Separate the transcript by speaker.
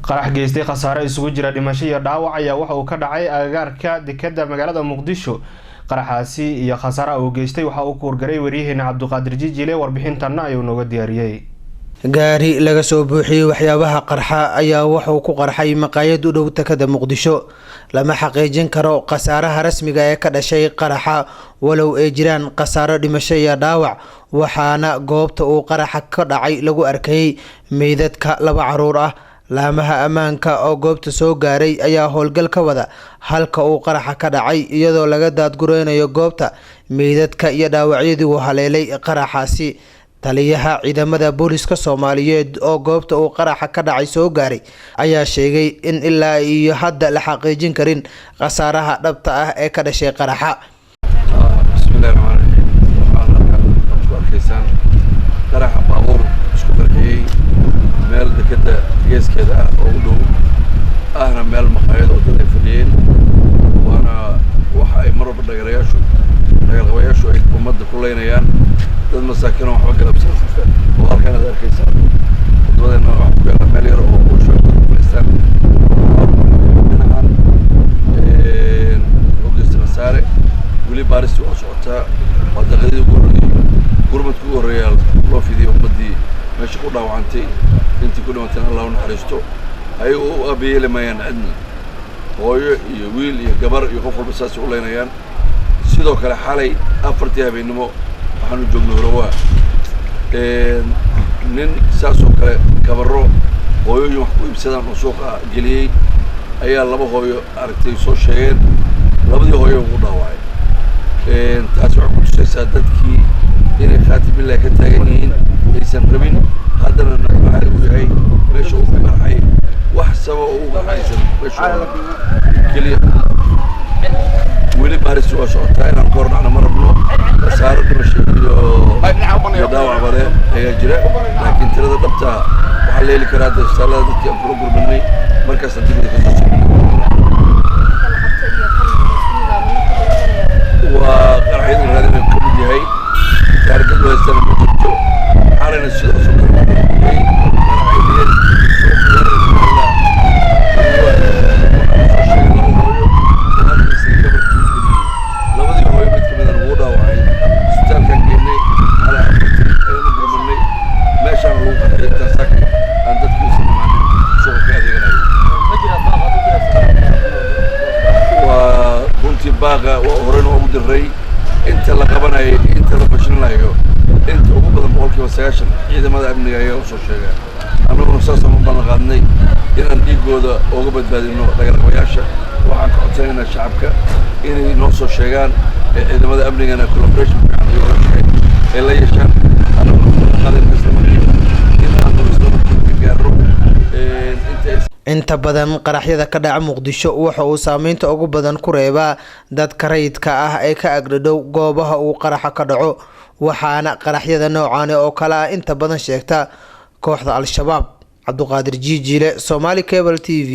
Speaker 1: qarax geystay khasaare isugu jira dhimasho iyo dhaawac ayaa waxa uu ka dhacay agagaarka dekedda magaalada Muqdisho. qaraxaasi iyo khasaare uu geystay waxa uu ku wargaray wariyaheena Cabduqaadir Jijiile warbixintan ayuu nooga diyaariyay.
Speaker 2: gaari laga soo buuxiyay waxyaabaha qarxa ayaa wuxuu ku qarxay maqaayad u dhow dekedda Muqdisho. lama xaqiijin karo khasaaraha rasmiga ee ka dhashay qaraxa walow ay jiraan khasaaro dhimasho iyo dhaawac waxaana goobta uu qaraxa ka dhacay lagu arkay meydadka laba caruur ah. laamaha ammaanka oo goobta soo gaaray ayaa howlgal ka wada halka uu qaraxa ka dhacay iyadoo laga daadgureynayo goobta meydadka iyo dhaawacyadii uu haleelay qaraxaasi. taliyaha ciidamada booliska Soomaaliyeed oo goobta uu qaraxa ka dhacay soo gaaray ayaa sheegay in ilaa iyo hadda la xaqiijin karin khasaaraha dhabta ah ee ka dhashay qaraxa.
Speaker 3: qaraxa baabuur isku qarxiyay meel dekedda geeskeeda ah oo u dhow ahna meel maqaayad oo dad ay fadhiyeen waana waxa ay mar walba dhagarqabayaashu ay ummadda ku leynayaan dad masaakiin oo waxba galabsan oo halkan aad arkaysaa waddadeena wax ku yaala meel yar oo u shaqo kuleystaan dhinacan ogeysta khasaare weli baaristi waa socotaa waa daqiiqadii ugu horreeyay gurmadka ugu horreeya loo fidiyay ummaddii meesha ku dhaawacantay intii ku dhimatayna Allah u naxariisto ayaga u aabyeeli maayaan cidna hooyo iyo wiil iyo gabar iyo qof walba saas u leynayaan. sidoo kale xalay 4 habeenimo waxaanu joognay Horowa nin saas oo kale gabaro hooyooyin wax ku iibsadaan oo suuqa geliyay ayaa laba hooyo aragtay soo sheegeen labadii hooyo ugu dhaawacay. taas waxay ku tusaysaa dadkii inay khaatib ilaahay ka taagan yihiin aysan rabin haddana maxaa uu yahay meesha uu qarxay wax sabab uu qarxaysan meesha kaliya weli baaris waa socotaa inaan ka hornacno ma rabno khasaaro dhimasho iyo dhaawac bale ayaa jira laakiin tirada dhabta waxaa la heli karaa isbitaalada dadkii aan kula gurmanay markaas dibadda ka soo waa qaraxyada raadina ka mid yahay taarikada haystana ma jirto xalina sidaas oo kale labadii hooyo mid kamid ah wuu dhaawacay isbitaalkan geynay hala ayaan u gurmanay meeshaan lagu qarxiyay taasaka aan dadkiisa dhamaanin suuqa ka adeeganayo waa runtii baaqa waa horena ugu diray inta la qabanayay inta la fashilinayo inta ugu badan 90% ciidamada amniga ayaa u soo sheegay annaguna saasaan u ballan qaadnay inaan dhiigooda uga badbaadino dhagarqabayaasha. waxaan ka codsanaynaa shacabka inay noo soo sheegaan ciidamada amnigana collaboration fiican iyo wada shaqeyn ay la yeeshaan annaguna qaadayna islamarkiiba inaanu islamarkiiba gaaro
Speaker 2: inta badan qaraxyada ka dhaca Muqdisho waxa uu saameynta ugu badan ku reebaa dadka rayidka ah ee ka agdhow goobaha uu qaraxa ka dhaco waxaana qaraxyada noocan oo kala inta badan sheegta kooxda Al-Shabaab. Cabduqaadir Jijiile, Somali Cable TV.